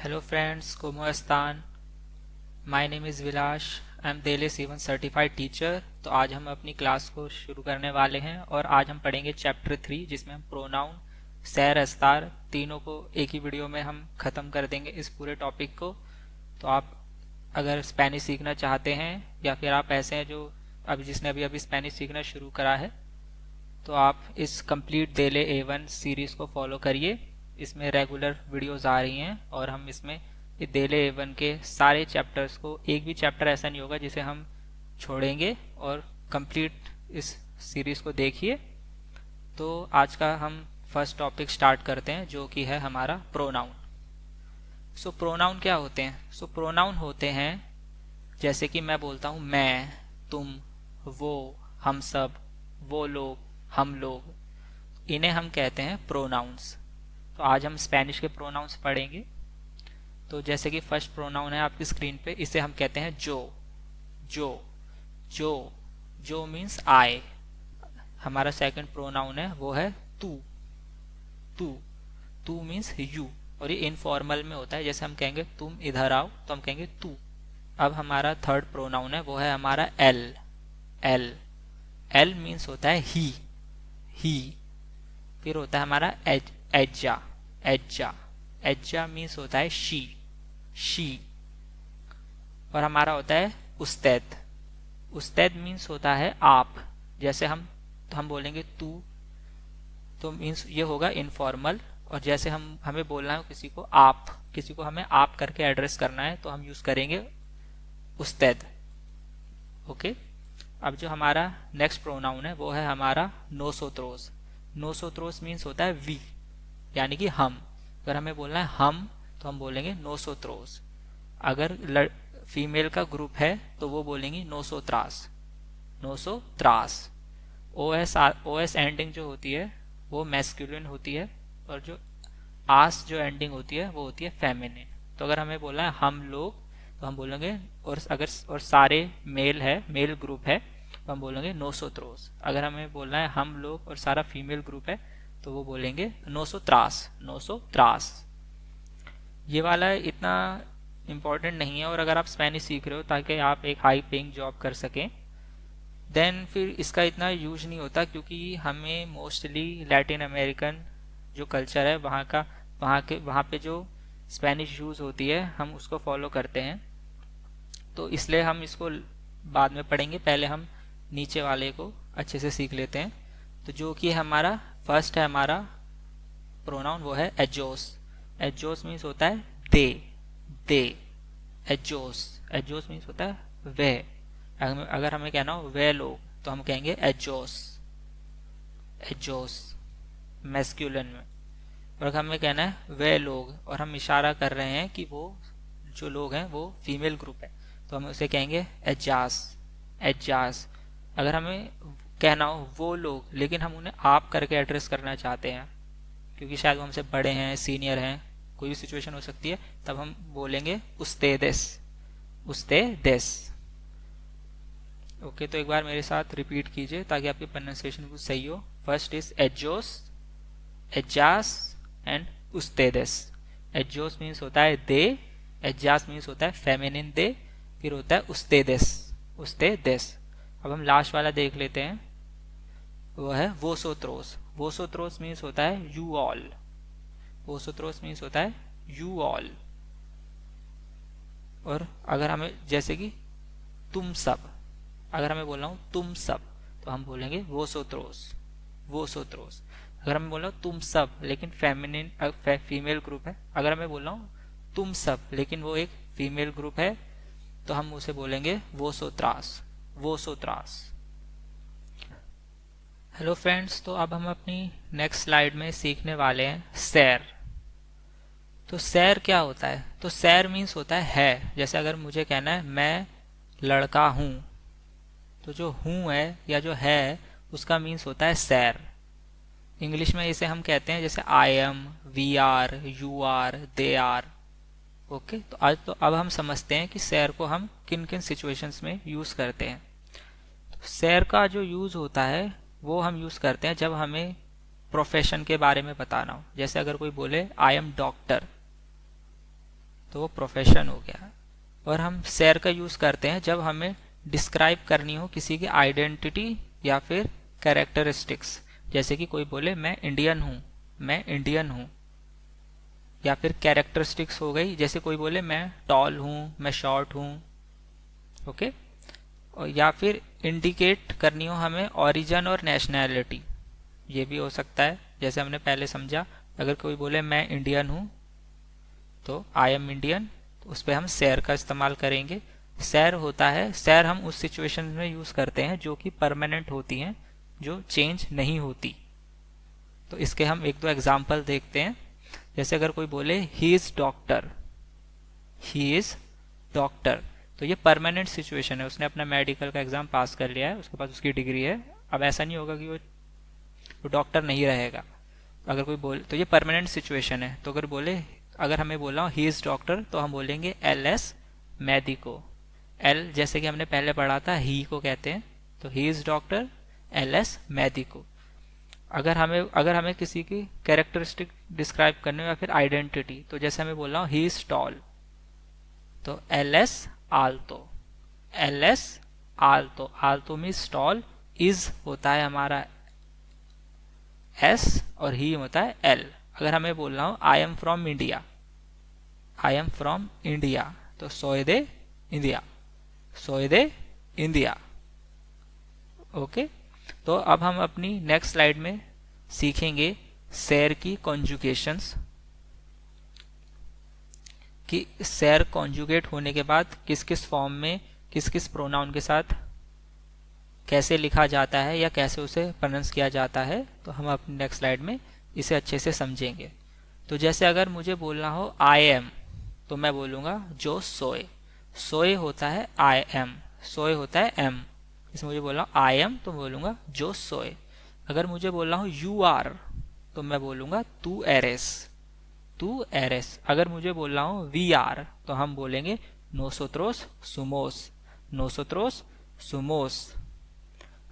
Hello friends, ¿cómo están? My name is Vilash. I am Dele C1 certified teacher. तो आज हम अपनी class को शुरू करने वाले हैं और आज हम पढ़ेंगे चैप्टर 3 जिसमें हम प्रोनाउन, सैर, अस्तार तीनों को एक ही वीडियो में हम ख़त्म कर देंगे इस पूरे टॉपिक को। तो आप अगर स्पेनिश सीखना चाहते हैं या फिर आप ऐसे हैं जो जिसने अभी स्पेनिश सीखना शुरू करा है तो आप इस कंप्लीट देले A1 सीरीज़ को फॉलो करिए। इसमें रेगुलर वीडियोस आ रही हैं और हम इसमें देले A1 के सारे चैप्टर्स को, एक भी चैप्टर ऐसा नहीं होगा जिसे हम छोड़ेंगे, और कंप्लीट इस सीरीज़ को देखिए। तो आज का हम फर्स्ट टॉपिक स्टार्ट करते हैं जो कि है हमारा प्रोनाउन। सो प्रोनाउन क्या होते हैं? सो प्रोनाउन होते हैं जैसे कि मैं बोलता हूँ मैं, तुम, वो, हम सब, वो लोग, हम लोग, इन्हें हम कहते हैं प्रोनाउंस। तो आज हम स्पेनिश के प्रोनाउंस पढ़ेंगे। तो जैसे कि फर्स्ट प्रोनाउन है आपकी स्क्रीन पे, इसे हम कहते हैं जो। जो जो जो मीन्स आई। हमारा सेकंड प्रोनाउन है वो है तू। तू तू मीन्स यू, और ये इनफॉर्मल में होता है। जैसे हम कहेंगे तुम इधर आओ तो हम कहेंगे तू। अब हमारा थर्ड प्रोनाउन है वो है हमारा एल। एल एल मीन्स होता है ही। ही फिर होता है हमारा एज्जा। एज्जा एज्जा मीन्स होता है शी। शी और हमारा होता है उस्तैद। उस्तैद मीन्स होता है आप। जैसे हम बोलेंगे तू तो मीन्स ये होगा इनफॉर्मल, और जैसे हमें बोलना है किसी को आप, किसी को हमें आप करके एड्रेस करना है तो हम यूज करेंगे उस्तैद। ओके। अब जो हमारा नेक्स्ट प्रोनाउन है वो है हमारा नोसोत्रोस। नोसोत्रोस मीन्स होता है वी, यानी कि हम। अगर हमें बोलना है हम तो हम बोलेंगे नोसोत्रोस। अगर फीमेल का ग्रुप है तो वो बोलेंगी नोसोत्रास। नोसोत्रास। ओएस एंडिंग जो होती है वो मैस्कुलिन होती है, और जो आस जो एंडिंग होती है वो होती है फेमिनिन। तो अगर हमें बोलना है हम लोग तो हम बोलेंगे, और सारे मेल है, मेल ग्रुप है तो हम बोलेंगे नोसोत्रोस। अगर हमें बोलना है हम लोग और सारा फीमेल ग्रुप है तो वो बोलेंगे नोसोत्रास। नोसोत्रास। ये वाला इतना इम्पोर्टेंट नहीं है, और अगर आप स्पेनिश सीख रहे हो ताकि आप एक हाई पेइंग जॉब कर सकें देन फिर इसका इतना यूज नहीं होता, क्योंकि हमें मोस्टली लैटिन अमेरिकन जो कल्चर है वहाँ पे जो स्पेनिश यूज होती है हम उसको फॉलो करते हैं। तो इसलिए हम इसको बाद में पढ़ेंगे, पहले हम नीचे वाले को अच्छे से सीख लेते हैं। तो जो कि हमारा फर्स्ट है हमारा प्रोनाउन वो है एजोस। एजोस मीन्स होता है दे। दे एजोस। एजोस मीन्स होता है वह। अगर हमें कहना हो वह लोग तो हम कहेंगे एजोस। एजोस मैस्कुलिन में। और अगर हमें कहना है वह लोग और हम इशारा कर रहे हैं कि वो जो लोग हैं वो फीमेल ग्रुप है तो हम उसे कहेंगे एजास। एजास। अगर हमें कहना हो वो लोग लेकिन हम उन्हें आप करके एड्रेस करना चाहते हैं क्योंकि शायद वो हमसे बड़े हैं, सीनियर हैं, कोई भी सिचुएशन हो सकती है, तब हम बोलेंगे उस्तेदेस। उस्तेदेस। ओके। तो एक बार मेरे साथ रिपीट कीजिए ताकि आपकी प्रोनाउंसिएशन भी सही हो। फर्स्ट इज एजोस, एजास एंड उस्तेदेस। एजोस मीन्स होता है दे, एजास मीन्स होता है फेमिनिन दे, फिर होता है उस्तेदेस। उस्तेदेस। अब हम लास्ट वाला देख लेते हैं, वो है वोसोत्रोस। वोसोत्रोस मीन्स होता है यू ऑल। वोसोत्रोस मीन्स होता है यू ऑल। और अगर हमें जैसे कि तुम सब, अगर हमें बोलना हो तुम सब तो हम बोलेंगे वोसोत्रोस। वोसोत्रोस। अगर हमें बोलना हो तुम सब लेकिन फेमिनिन फीमेल ग्रुप है, अगर हमें बोलना हो तुम सब लेकिन वो एक फीमेल ग्रुप है तो हम उसे बोलेंगे वोसोत्रास। वोसोत्रास। हेलो फ्रेंड्स, तो अब हम अपनी नेक्स्ट स्लाइड में सीखने वाले हैं सैर। तो सैर क्या होता है? तो सैर मीन्स होता है। जैसे अगर मुझे कहना है मैं लड़का हूँ तो जो हूँ है या जो है उसका मीन्स होता है सैर। इंग्लिश में इसे हम कहते हैं जैसे I am, we are, you are, they are. Okay. तो अब हम समझते हैं कि सैर को हम किन किन सिचुएशंस में यूज करते हैं। तो सैर का जो यूज होता है वो हम यूज करते हैं जब हमें प्रोफेशन के बारे में बताना हो। जैसे अगर कोई बोले आई एम डॉक्टर तो वो प्रोफेशन हो गया। और हम शेर का यूज़ करते हैं जब हमें डिस्क्राइब करनी हो किसी की आइडेंटिटी या फिर कैरेक्टरिस्टिक्स, जैसे कि कोई बोले मैं इंडियन हूँ, मैं इंडियन हूँ। या फिर कैरेक्टरिस्टिक्स हो गई, जैसे कोई बोले मैं टॉल हूँ, मैं शॉर्ट हूँ। ओके। और या फिर इंडिकेट करनी हो हमें ओरिजिन और नेशनैलिटी, ये भी हो सकता है। जैसे हमने पहले समझा, अगर कोई बोले मैं इंडियन हूँ तो आई एम इंडियन, तो उस पर हम शेर का इस्तेमाल करेंगे। शेर होता है, शेर हम उस सिचुएशन में यूज़ करते हैं जो कि परमानेंट होती हैं, जो चेंज नहीं होती। तो इसके हम एक दो एग्जाम्पल देखते हैं। जैसे अगर कोई बोले he is doctor, he is doctor, तो ये परमानेंट सिचुएशन है। उसने अपना मेडिकल का एग्ज़ाम पास कर लिया है, उसके पास उसकी डिग्री है। अब ऐसा नहीं होगा कि वो डॉक्टर नहीं रहेगा। अगर कोई बोले तो ये परमानेंट सिचुएशन है। तो अगर हमें बोला हो ही इज़ डॉक्टर, तो हम बोलेंगे एल एस मेडिको। एल जैसे कि हमने पहले पढ़ा था ही को कहते हैं, तो he is doctor L S medico. अगर हमें किसी की कैरेक्टरिस्टिक डिस्क्राइब करने हो या फिर आइडेंटिटी, तो जैसे हमें बोला हो ही इज़ टॉल, तो एल एस आल्तो, एल एस आल्तो। आल्तो मीन्स टॉल, इज होता है हमारा एस और ही होता है एल। अगर हमें बोलना हो I am from India, I am from India, तो सोए दे इंडिया, सोए दे इंडिया। ओके। तो अब हम अपनी नेक्स्ट स्लाइड में सीखेंगे शेर की कॉन्जुगेशंस, कि शेर कॉन्जुगेट होने के बाद किस किस फॉर्म में किस किस प्रोनाउन के साथ कैसे लिखा जाता है या कैसे उसे प्रोनाउंस किया जाता है। तो हम अपनी नेक्स्ट स्लाइड में इसे अच्छे से समझेंगे। तो जैसे अगर मुझे बोलना हो आई एम, तो मैं बोलूँगा जो सोए। सोए होता है आई एम, सोए होता है एम। जैसे मुझे बोलना हो आई एम, तो बोलूँगा जो सोए। अगर मुझे बोलना हो यू आर, तो मैं बोलूँगा तू एरेस, तू एरेस। अगर मुझे बोलना हो वी आर, तो हम बोलेंगे नोसोत्रोस सुमोस, नोसोत्रोस सुमोस।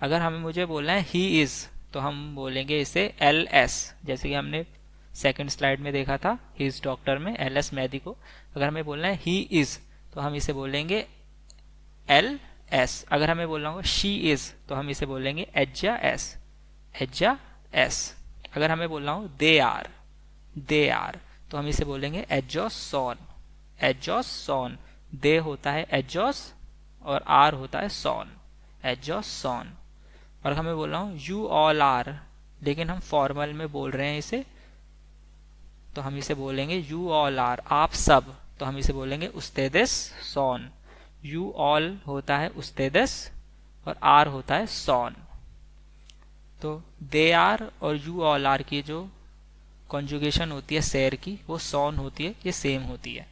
अगर मुझे बोलना है ही इज़, तो हम बोलेंगे इसे एल एस, जैसे कि हमने सेकंड स्लाइड में देखा था ही इज़ डॉक्टर में एल एस मेडिको। अगर हमें बोलना है ही इज़, तो हम इसे बोलेंगे एल एस। अगर हमें बोलना होगा शी इज़, तो हम इसे बोलेंगे एज्जा एस, एज्जा एस। अगर हमें बोलना हो दे आर, दे आर, तो हम इसे बोलेंगे एजॉस सॉन, एजॉस सॉन। दे होता है एजॉस और आर होता है सॉन, एजॉस सॉन। और हमें बोल रहा हूँ यू ऑल आर, लेकिन हम फॉर्मल में बोल रहे हैं इसे, तो हम इसे बोलेंगे यू ऑल आर, आप सब, तो हम इसे बोलेंगे उस्तेदस सॉन। यू ऑल होता है उस्तेदस और आर होता है सॉन। तो दे आर और यू ऑल आर की जो कॉन्जुगेशन होती है शेर की, वो सॉन होती है, ये सेम होती है।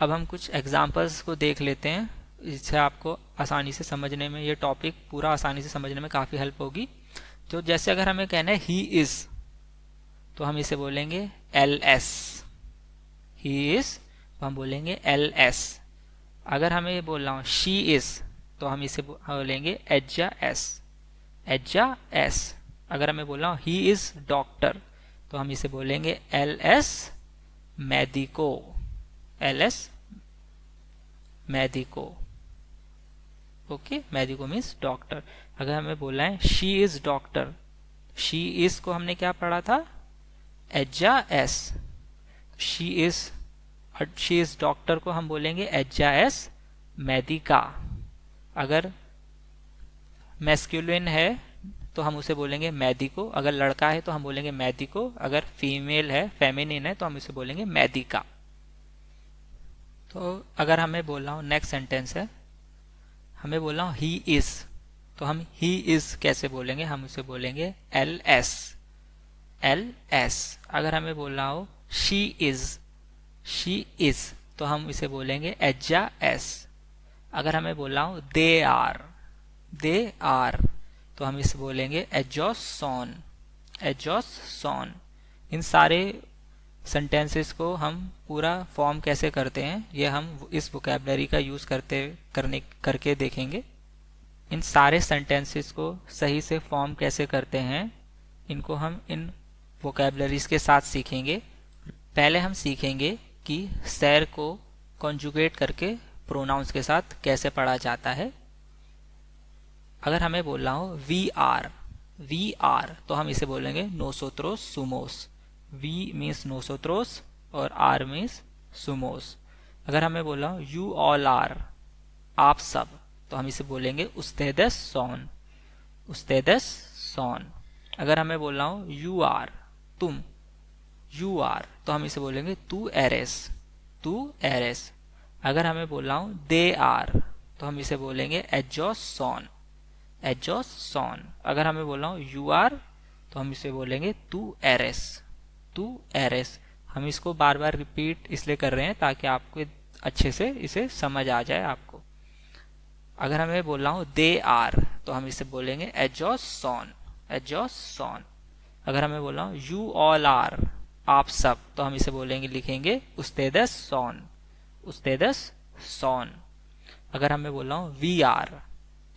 अब हम कुछ एग्जाम्पल्स को देख लेते हैं, इससे आपको आसानी से समझने में, ये टॉपिक पूरा आसानी से समझने में काफ़ी हेल्प होगी। तो जैसे अगर हमें कहना है ही इज़, तो हम इसे बोलेंगे एल एस, ही इज़, तो हम बोलेंगे एल एस। अगर हमें ये बोलना हो शी इज़, तो हम इसे बोलेंगे एज्जा एस, एज्जा एस। अगर हमें बोलना हो ही इज़ डॉक्टर, तो हम इसे बोलेंगे L S medico, L S medico. Okay, medico means doctor. अगर हमें बोलना है she is doctor, she is को हमने क्या पढ़ा था, एज्जा एस। शी इज़ डॉक्टर को हम बोलेंगे एज्जा एस मेडिका। अगर मैस्कुलिन है तो हम उसे बोलेंगे मेडिको, अगर लड़का है तो हम बोलेंगे मेडिको, अगर फीमेल है फेमिनिन है तो हम इसे बोलेंगे मेडिका। तो अगर हमें बोलना हो, नेक्स्ट सेंटेंस है, हमें बोलना हो ही इज़, तो हम ही इज़ कैसे बोलेंगे, हम उसे बोलेंगे एल एस, एल एस। अगर हमें बोलना हो शी इज़, तो हम इसे बोलेंगे एज्जा एस। अगर हमें बोलना हो दे आर, तो हम इसे बोलेंगे एजॉस सॉन, एजॉस सॉन। इन सारे सेंटेंसेस को हम पूरा फॉर्म कैसे करते हैं, ये हम इस वोकैबलरी का यूज़ करके देखेंगे। इन सारे सेंटेंसेस को सही से फॉर्म कैसे करते हैं, इनको हम इन वोकैबलरीज के साथ सीखेंगे। पहले हम सीखेंगे कि सैर को कॉन्जुगेट करके प्रोनाउंस के साथ कैसे पढ़ा जाता है। अगर हमें बोलना हो वी आर तो हम इसे बोलेंगे नोसोत्रोस सुमोस। वी मीन्स नोसोत्रोस और आर मीन्स सुमोस। अगर हमें बोलना हो यू ऑल आर आप सब तो हम इसे बोलेंगे उस्तेदस सॉन, उस्तेदस सॉन। अगर हमें बोलना हो यू आर तुम, यू आर तो हम इसे बोलेंगे तू एरेस, तू एरेस। अगर हमें बोलना हो दे आर तो हम इसे बोलेंगे एजोस सॉन, एजोस सॉन। अगर हमें बोलना हो यू आर तो हम इसे बोलेंगे तू एरेस, तू एरेस। हम इसको बार बार रिपीट इसलिए कर रहे हैं ताकि आपको अच्छे से इसे समझ आ जाए आपको। अगर हमें बोलना हो दे आर तो हम इसे बोलेंगे एजोस सॉन, एजोस सॉन। अगर हमें बोलना हो यू ऑल आर आप सब तो हम इसे बोलेंगे लिखेंगे उस्तेदस सॉन, उस्तेदस सॉन। अगर हमें बोलना हो वी आर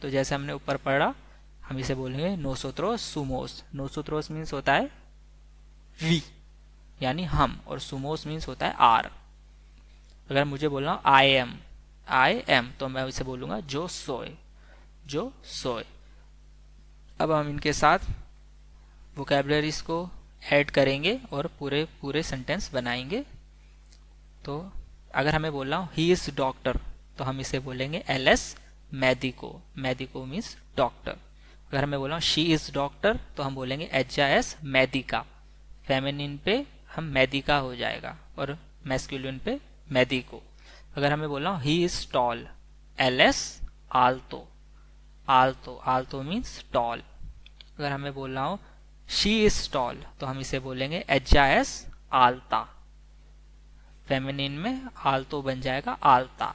तो जैसे हमने ऊपर पढ़ा हम इसे बोलेंगे नोसोत्रोस सुमोस। नोसोत्रोस मीन्स होता है वी यानी हम और सुमोस मीन्स होता है आर। अगर मुझे बोलना हो आई एम तो मैं इसे बोलूंगा जो सोए, जो सोए। अब हम इनके साथ वोकैबुलरीज को ऐड करेंगे और पूरे पूरे सेंटेंस बनाएंगे। तो अगर हमें बोलना हो ही इज डॉक्टर तो हम इसे बोलेंगे L S medico, medico means doctor. अगर हमें बोलना हो शी इज डॉक्टर तो हम बोलेंगे H I S Medica. Feminine पे हम मेडिका हो जाएगा और मैस्कुलिन पे मेडिको। अगर हमें बोलना हो ही इज टॉल एल एस आल्तो, आल्तो, आल्तो मीन्स टॉल। अगर हमें बोलना हो शी इज टॉल तो हम इसे बोलेंगे एच आई एस आल्ता। फेमिनिन में आल्तो बन जाएगा आल्ता,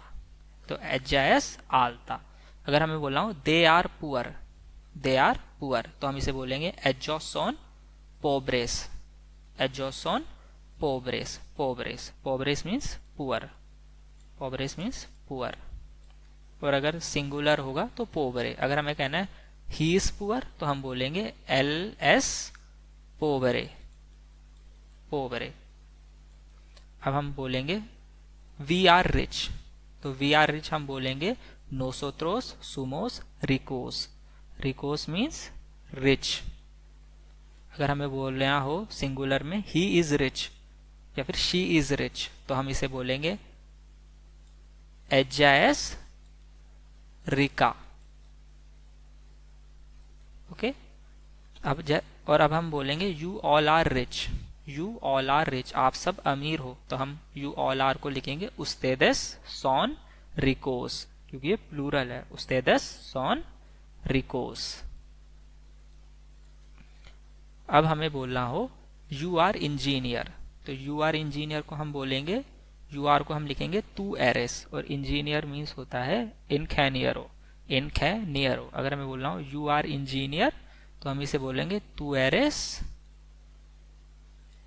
तो एच आई एस आल्ता। अगर हमें बोलना हो they are poor, they are poor तो हम इसे बोलेंगे एजोसोन पोब्रेस, एजोसोन पोब्रेस, पोब्रेस, पोब्रेस मीन्स पुअर, पोब्रेस मीन्स पुअर। और अगर सिंगुलर होगा तो पोबरे। अगर हमें कहना है ही इज पुअर तो हम बोलेंगे एल एस पोबरे, पोबरे। अब हम बोलेंगे वी आर रिच तो वी आर रिच हम बोलेंगे नोसोत्रोस सुमोस रिकोस, रिकोस मीन्स रिच। अगर हमें बोलना हो सिंगुलर में ही इज रिच या फिर शी इज रिच तो हम इसे बोलेंगे एजाएस रिका। ओके, अब हम बोलेंगे you all are rich, you all are rich आप सब अमीर हो तो हम यू ऑल आर को लिखेंगे उस्तेदस सॉन रिकोस, क्योंकि ये प्लूरल है, उस्तेदस सॉन रिकोस। अब हमें बोलना हो यू आर इंजीनियर तो यू आर इंजीनियर को हम बोलेंगे, यू आर को हम लिखेंगे तू एरेस और इंजीनियर मीन्स होता है इनखैनियरो, इनखैनियरो। अगर हमें बोलना हो यू आर इंजीनियर तो हम इसे बोलेंगे तू एरेस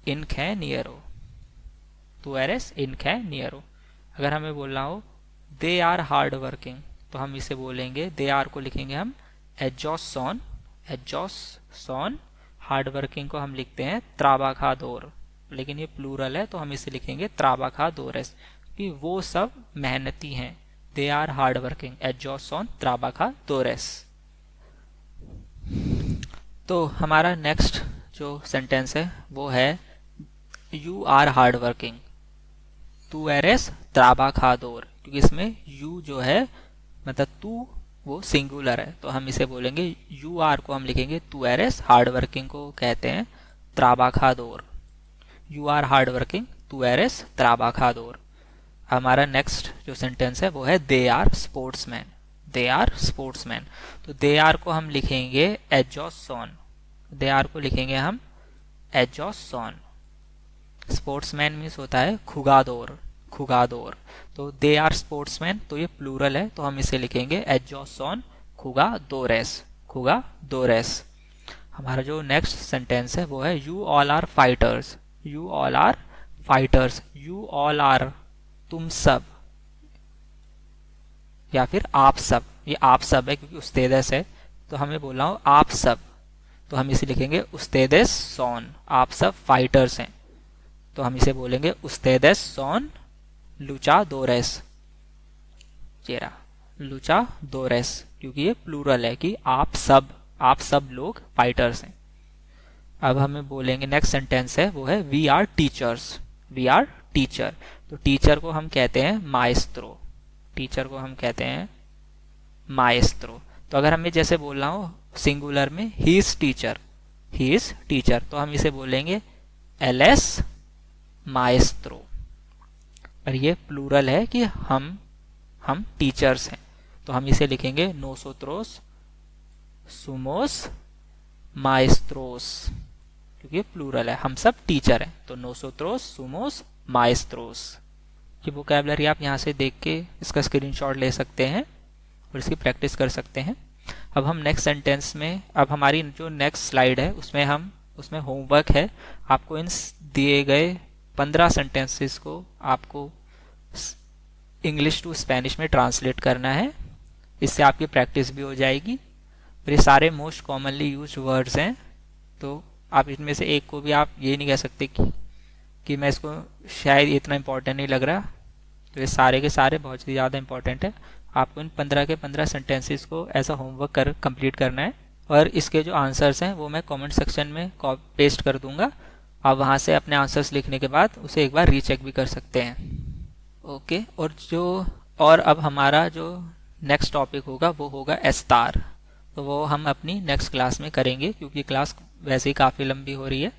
इनखैनियरो, तू एरेस इनखैनियरो। अगर हमें बोलना हो दे आर हार्ड वर्किंग तो हम इसे बोलेंगे, दे आर को लिखेंगे हम एजोसॉन, एजोसॉन। हार्ड वर्किंग को हम लिखते हैं त्राबाखादोर, लेकिन ये प्लूरल है तो हम इसे लिखेंगे त्राबाखादोरेस कि वो सब मेहनती हैं। दे आर हार्ड वर्किंग एजोसॉन त्राबाखादोरेस। तो हमारा नेक्स्ट जो सेंटेंस है वो है यू आर हार्ड वर्किंग तू एरेस त्राबाखादोर, क्योंकि इसमें यू जो है मतलब तू वो सिंगुलर है तो हम इसे बोलेंगे यू आर को हम लिखेंगे तू एरेस, हार्ड वर्किंग को कहते हैं त्राबाखादोर। यू आर हार्ड वर्किंग तू एरेस त्राबाखादोर। हमारा नेक्स्ट जो सेंटेंस है वो है they are sportsman, they are sportsman. तो दे आर को हम लिखेंगे एजोसॉन, दे आर को लिखेंगे हम एजोसॉन। स्पोर्ट्समैन मीन्स होता है खुगादोर, खुगादोर। तो दे आर स्पोर्ट्समैन तो ये प्लूरल है तो हम इसे लिखेंगे एजोसॉन खुगादोरेस, खुगादोरेस। हमारा जो नेक्स्ट सेंटेंस है वो है you all are fighters, you all are fighters. You all are तुम सब या फिर आप सब, ये आप सब है क्योंकि उस्तेदस है तो हमें बोलना हो आप सब तो हम इसे लिखेंगे उस्तेदस सॉन, आप सब फाइटर्स हैं। तो हम इसे बोलेंगे ustedes son luchadores। ये रहा luchadores, क्योंकि ये प्लूरल है कि आप सब लोग फाइटर्स हैं। अब हमें बोलेंगे नेक्स्ट सेंटेंस है वो है we are teachers. We are teacher, तो टीचर को हम कहते हैं माएस्त्रो। टीचर को हम कहते हैं माएस्त्रो। तो अगर हमें जैसे बोलना हो सिंगुलर में he is teacher, he is teacher, तो हम इसे बोलेंगे एल एस माएस्त्रो। और ये प्लूरल है कि हम टीचर्स हैं, तो हम इसे लिखेंगे नोसोत्रोस सुमोस माएस्त्रोस, क्योंकि प्लूरल है, हम सब टीचर हैं। तो नोसोत्रोस सुमोस माएस्त्रोस। ये वोकैबुलरी आप यहाँ से देख के इसका स्क्रीनशॉट ले सकते हैं और इसकी प्रैक्टिस कर सकते हैं। अब हम नेक्स्ट सेंटेंस में, अब हमारी जो नेक्स्ट स्लाइड है उसमें होमवर्क है। आपको इन दिए गए 15 सेंटेंसेस को आपको इंग्लिश टू स्पेनिश में ट्रांसलेट करना है। इससे आपकी प्रैक्टिस भी हो जाएगी। और ये सारे मोस्ट कॉमनली यूज्ड वर्ड्स हैं, तो आप इनमें से एक को भी आप ये नहीं कह सकते कि मैं इसको शायद इतना इम्पोर्टेंट नहीं लग रहा। तो ये सारे के सारे बहुत ही ज़्यादा इंपॉर्टेंट है। आपको इन 15 के 15 सेंटेंसेस को ऐसा होमवर्क कंप्लीट करना है। और इसके जो आंसर्स हैं वो मैं कमेंट सेक्शन में पेस्ट कर दूंगा। आप वहाँ से अपने आंसर्स लिखने के बाद उसे एक बार रीचेक भी कर सकते हैं। ओके, और अब हमारा जो नेक्स्ट टॉपिक होगा वो होगा एस्तार। तो वो हम अपनी नेक्स्ट क्लास में करेंगे, क्योंकि क्लास वैसे ही काफ़ी लंबी हो रही है।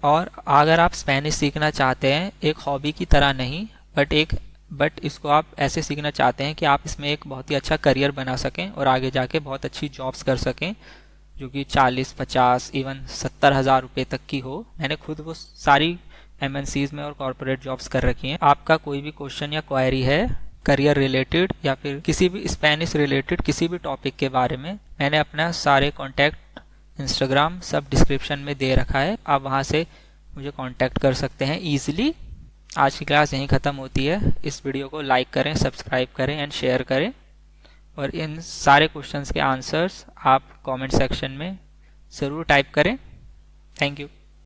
और अगर आप स्पेनिश सीखना चाहते हैं एक हॉबी की तरह नहीं, बट इसको आप ऐसे सीखना चाहते हैं कि आप इसमें एक बहुत ही अच्छा करियर बना सकें और आगे जाके बहुत अच्छी जॉब्स कर सकें, जो कि 40-50 इवन 70,000 रुपये तक की हो। मैंने खुद वो सारी MNCs में और कॉर्पोरेट जॉब्स कर रखी हैं। आपका कोई भी क्वेश्चन या क्वेरी है करियर रिलेटेड या फिर किसी भी स्पेनिश रिलेटेड किसी भी टॉपिक के बारे में, मैंने अपना सारे कॉन्टैक्ट इंस्टाग्राम सब डिस्क्रिप्शन में दे रखा है। आप वहाँ से मुझे कांटेक्ट कर सकते हैं ईजिली। आज की क्लास यहीं ख़त्म होती है। इस वीडियो को लाइक करें, सब्सक्राइब करें एंड शेयर करें। और इन सारे क्वेश्चंस के आंसर्स आप कमेंट सेक्शन में ज़रूर टाइप करें। Thank you.